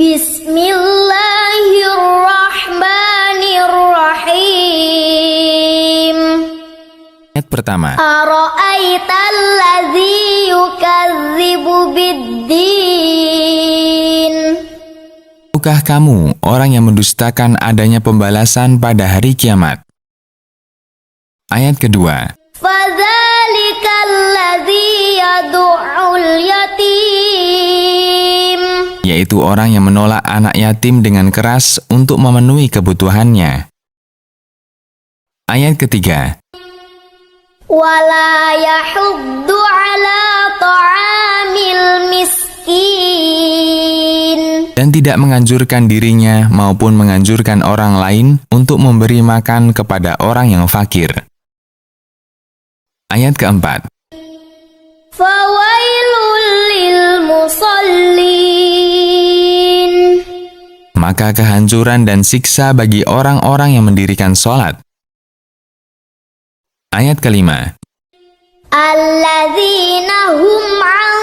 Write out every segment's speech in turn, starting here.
Bismillahirrahmanirrahim. Ayat pertama. Ara'aital ladzi yukadzibu biddin. Tahukah kamu orang yang mendustakan adanya pembalasan pada hari kiamat? Ayat kedua. Fadzalikal ladzi yad'ul yatim. Yaitu orang yang menolak anak yatim dengan keras untuk memenuhi kebutuhannya. Ayat ketiga. Wala yahuddu ala ta'amil miskin. Dan tidak menganjurkan dirinya maupun menganjurkan orang lain untuk memberi makan kepada orang yang fakir. Ayat keempat. Fawailul lil musallin. Maka kehancuran dan siksa bagi orang-orang yang mendirikan sholat. Ayat kelima. Alladzina hum an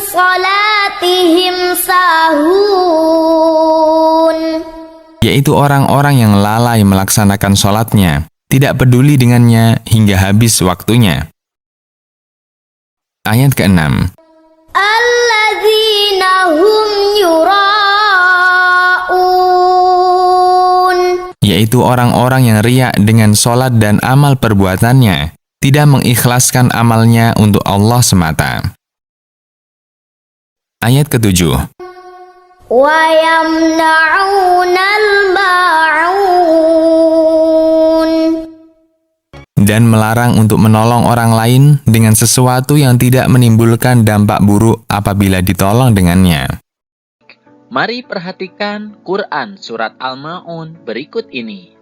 salatihim sahun. Yaitu orang-orang yang lalai melaksanakan sholatnya, tidak peduli dengannya hingga habis waktunya. Ayat keenam. Alladzina hum yura'un. Yaitu orang-orang yang riya dengan sholat dan amal perbuatannya, tidak mengikhlaskan amalnya untuk Allah semata. Ayat ketujuh. Wa yamna'unal ma'un. Dan melarang untuk menolong orang lain dengan sesuatu yang tidak menimbulkan dampak buruk apabila ditolong dengannya. Mari perhatikan Quran Surat Al-Ma'un berikut ini.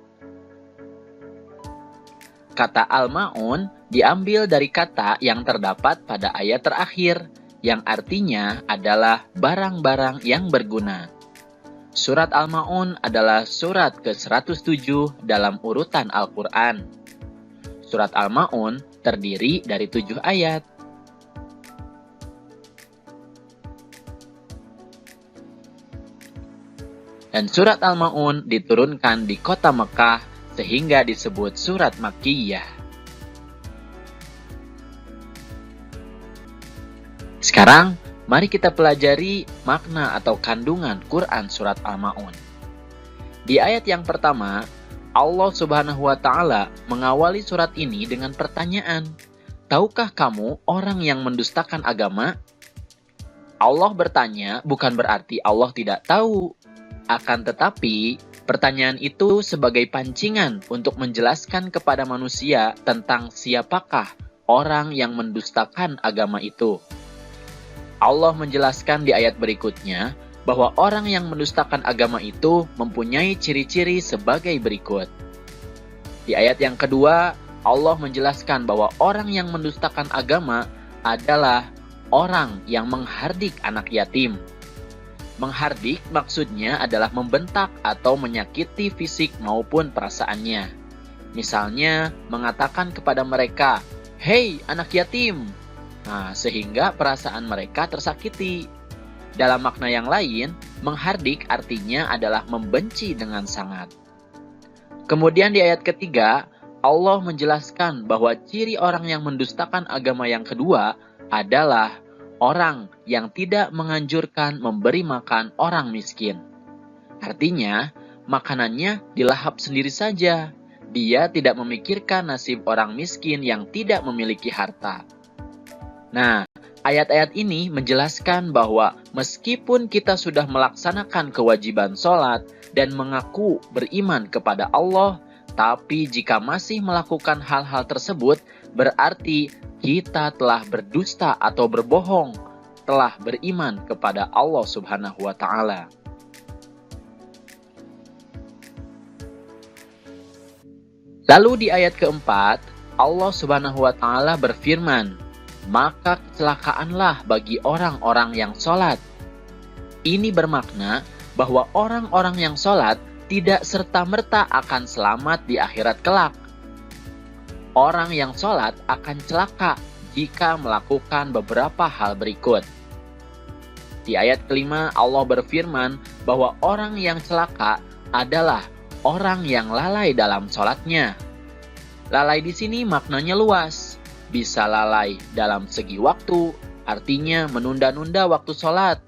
Kata Al-Ma'un diambil dari kata yang terdapat pada ayat terakhir, yang artinya adalah barang-barang yang berguna. Surat Al-Ma'un adalah surat ke-107 dalam urutan Al-Quran. Surat Al-Ma'un terdiri dari 7 ayat. Dan surat Al-Ma'un diturunkan di kota Mekah sehingga disebut surat Makkiyah. Sekarang, mari kita pelajari makna atau kandungan Quran surat Al-Ma'un. Di ayat yang pertama, Allah Subhanahu wa Ta'ala mengawali surat ini dengan pertanyaan, "Tahukah kamu orang yang mendustakan agama?" Allah bertanya bukan berarti Allah tidak tahu. Akan tetapi, pertanyaan itu sebagai pancingan untuk menjelaskan kepada manusia tentang siapakah orang yang mendustakan agama itu. Allah menjelaskan di ayat berikutnya bahwa orang yang mendustakan agama itu mempunyai ciri-ciri sebagai berikut. Di ayat yang kedua, Allah menjelaskan bahwa orang yang mendustakan agama adalah orang yang menghardik anak yatim. Menghardik maksudnya adalah membentak atau menyakiti fisik maupun perasaannya. Misalnya, mengatakan kepada mereka, "Hei anak yatim!" Sehingga perasaan mereka tersakiti. Dalam makna yang lain, menghardik artinya adalah membenci dengan sangat. Kemudian di ayat ketiga, Allah menjelaskan bahwa ciri orang yang mendustakan agama yang kedua adalah orang yang tidak menganjurkan memberi makan orang miskin. Artinya, makanannya dilahap sendiri saja. Dia tidak memikirkan nasib orang miskin yang tidak memiliki harta. Nah, ayat-ayat ini menjelaskan bahwa meskipun kita sudah melaksanakan kewajiban sholat dan mengaku beriman kepada Allah, tapi jika masih melakukan hal-hal tersebut, berarti kita telah berdusta atau berbohong, telah beriman kepada Allah Subhanahu wa Ta'ala. Lalu di ayat keempat, Allah Subhanahu wa Ta'ala berfirman, "Maka kecelakaanlah bagi orang-orang yang sholat." Ini bermakna bahwa orang-orang yang sholat tidak serta-merta akan selamat di akhirat kelak. Orang yang sholat akan celaka jika melakukan beberapa hal berikut. Di ayat kelima, Allah berfirman bahwa orang yang celaka adalah orang yang lalai dalam sholatnya. Lalai di sini maknanya luas. Bisa lalai dalam segi waktu, artinya menunda-nunda waktu sholat.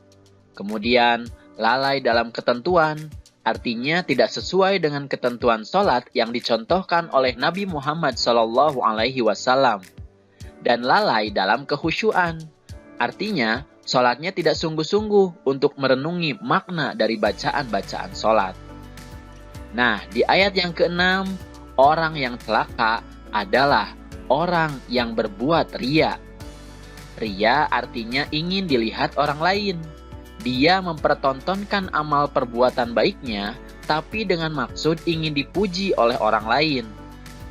Kemudian, lalai dalam ketentuan, artinya tidak sesuai dengan ketentuan sholat yang dicontohkan oleh Nabi Muhammad SAW. Dan lalai dalam kehusyuan, artinya sholatnya tidak sungguh-sungguh untuk merenungi makna dari bacaan-bacaan sholat. Nah, di ayat yang ke-6, orang yang celaka adalah orang yang berbuat riya. Riya artinya ingin dilihat orang lain. Dia mempertontonkan amal perbuatan baiknya, tapi dengan maksud ingin dipuji oleh orang lain.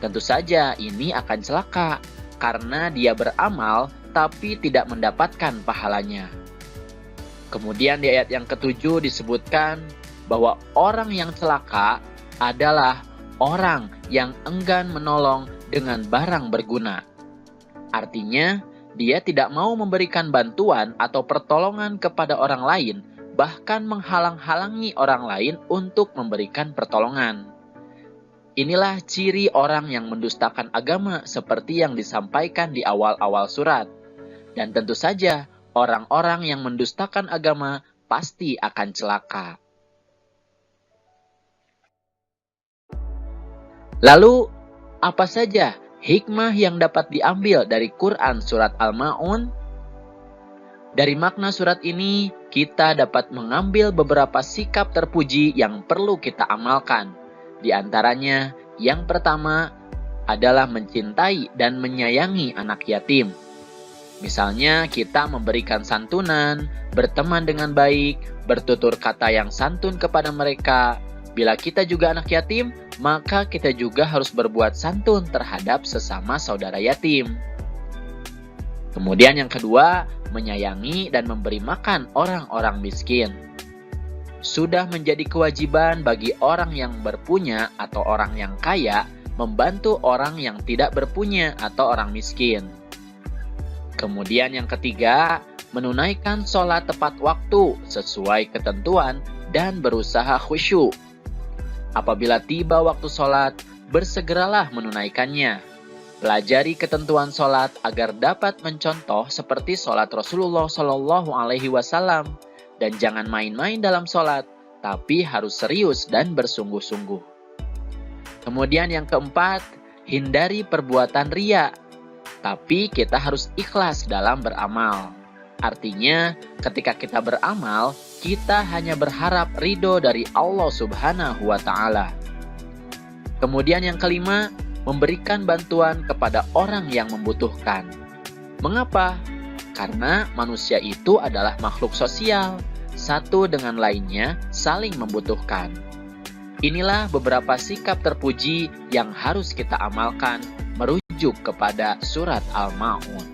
Tentu saja ini akan celaka, karena dia beramal tapi tidak mendapatkan pahalanya. Kemudian di ayat yang ke-7 disebutkan bahwa orang yang celaka adalah orang yang enggan menolong dengan barang berguna. Artinya, dia tidak mau memberikan bantuan atau pertolongan kepada orang lain, bahkan menghalang-halangi orang lain untuk memberikan pertolongan. Inilah ciri orang yang mendustakan agama seperti yang disampaikan di awal-awal surat. Dan tentu saja, orang-orang yang mendustakan agama pasti akan celaka. Lalu, apa saja hikmah yang dapat diambil dari Quran Surat Al-Ma'un? Dari makna surat ini, kita dapat mengambil beberapa sikap terpuji yang perlu kita amalkan. Di antaranya, yang pertama adalah mencintai dan menyayangi anak yatim. Misalnya, kita memberikan santunan, berteman dengan baik, bertutur kata yang santun kepada mereka. Bila kita juga anak yatim, maka kita juga harus berbuat santun terhadap sesama saudara yatim. Kemudian yang kedua, menyayangi dan memberi makan orang-orang miskin. Sudah menjadi kewajiban bagi orang yang berpunya atau orang yang kaya membantu orang yang tidak berpunya atau orang miskin. Kemudian yang ketiga, menunaikan sholat tepat waktu sesuai ketentuan dan berusaha khusyuk. Apabila tiba waktu sholat, bersegeralah menunaikannya. Pelajari ketentuan sholat agar dapat mencontoh seperti sholat Rasulullah SAW. Dan jangan main-main dalam sholat, tapi harus serius dan bersungguh-sungguh. Kemudian yang keempat, hindari perbuatan riya. Tapi kita harus ikhlas dalam beramal. Artinya, ketika kita beramal, kita hanya berharap ridho dari Allah Subhanahu wa Ta'ala. Kemudian yang kelima, memberikan bantuan kepada orang yang membutuhkan. Mengapa? Karena manusia itu adalah makhluk sosial, satu dengan lainnya saling membutuhkan. Inilah beberapa sikap terpuji yang harus kita amalkan merujuk kepada surat Al-Ma'un.